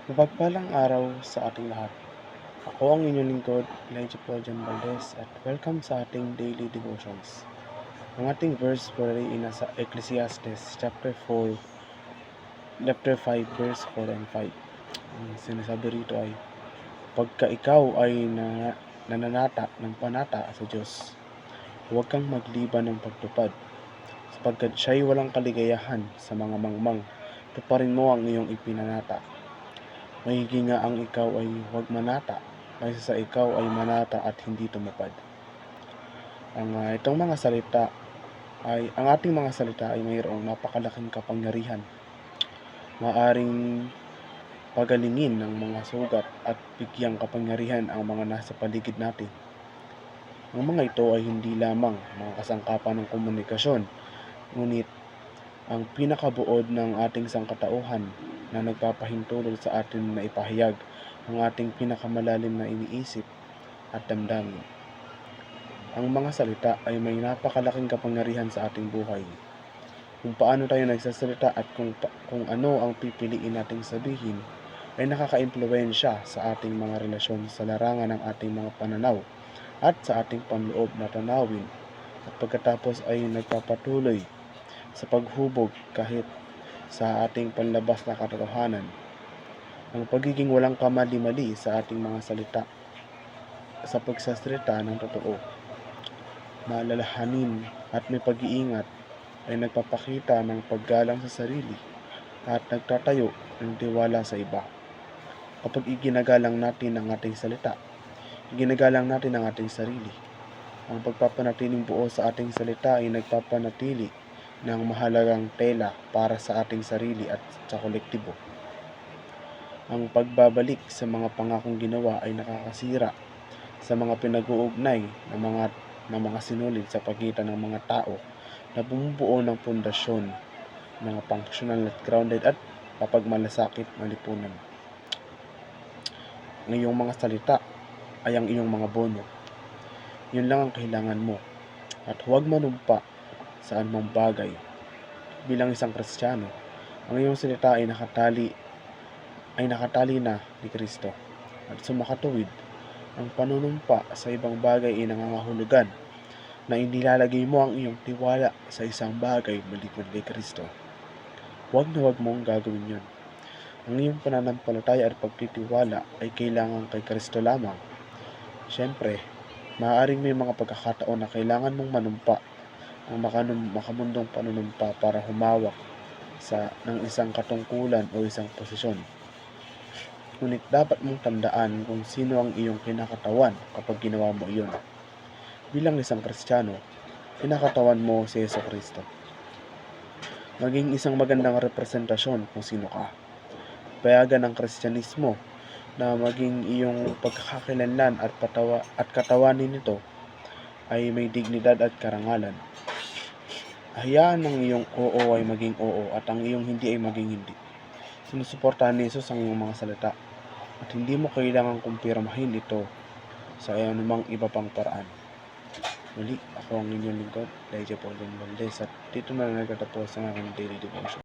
Mapagpalang araw sa ating lahat. Ako ang inyong lingkod, Elijah Paul Valdez, at welcome sa ating daily devotions. Ang ating verse for today ay nasa Ecclesiastes chapter 5, verse 4 and 5. Ang sinasabi rito ay, pagka ikaw ay nananata ng panata sa Diyos, huwag kang magliban ng pagtupad, sapagkat siya'y walang kaligayahan sa mga mangmang, tuparin mo ang iyong ipinanata. Mahigi nga ang ikaw ay huwag manata, kaysa sa ikaw ay manata at hindi tumupad. Ang ating mga salita ay mayroong napakalaking kapangyarihan. Maaring pagalingin ng mga sugat at bigyang kapangyarihan ang mga nasa paligid natin. Ang mga ito ay hindi lamang mga kasangkapan ng komunikasyon, ngunit ang pinakabuod ng ating sangkatauhan na nagpapahintulot sa atin na ipahayag ang ating pinakamalalim na iniisip at damdamin. Ang mga salita ay may napakalaking kapangyarihan sa ating buhay. Kung paano tayo nagsasalita at kung ano ang pipiliin nating sabihin ay nakaka-impluwensya sa ating mga relasyon sa larangan ng ating mga pananaw at sa ating panloob na tanawin, at pagkatapos ay nagpapatuloy sa paghubog kahit sa ating panlabas na katotohanan. Ang pagiging walang kamali-mali sa ating mga salita sa pagsasalita ng totoo, maalalahanin at may pag-iingat ay nagpapakita ng paggalang sa sarili at nagtatayo ng tiwala sa iba. Kapag iginagalang natin ang ating salita, iginagalang natin ang ating sarili. Ang pagpapanatiling buo sa ating salita ay nagpapanatili ng mahalagang tela para sa ating sarili at sa kolektibo. Ang pagbabalik sa mga pangakong ginawa ay nakakasira sa mga pinag-uugnay ng mga sinulid sa pagitan ng mga tao na bumubuo ng pundasyon, mga functional at grounded at mapagmalasakit na lipunan. Ang iyong mga salita ay ang iyong mga bono. Yun lang ang kailangan mo, at huwag manumpa sa anumang bagay. Bilang isang Kristiyano, ang iyong salita ay nakatali na ni Kristo, at sumakatuwid ang panunumpa sa ibang bagay ay nangangahulugan na inilalagay mo ang iyong tiwala sa isang bagay maliban kay Kristo. Huwag na huwag mong gagawin yun. Ang iyong pananampalataya at pagtitiwala ay kailangan kay Kristo lamang. Siyempre, maaaring may mga pagkakataon na kailangan mong manumpa ang makamundong panunumpa para humawak ng isang katungkulan o isang posisyon. Ngunit dapat mong tandaan kung sino ang iyong kinakatawan kapag ginawa mo iyon. Bilang isang Kristiyano, kinakatawan mo si Jesucristo. Maging isang magandang representasyon kung sino ka. Payagan ng Kristyanismo na maging iyong pagkakakilanlan at katawanin nito ay may dignidad at karangalan. Hayaan ng iyong oo ay maging oo at ang iyong hindi ay maging hindi. Sinusuportahan ni Jesus ang iyong mga salita, at hindi mo kailangang kumpirmahin ito sa anumang iba pang paraan. Muli, ako ang inyong lingkod, Elijah Paul Valdez, at dito na nagtatapos ang aking daily devotion.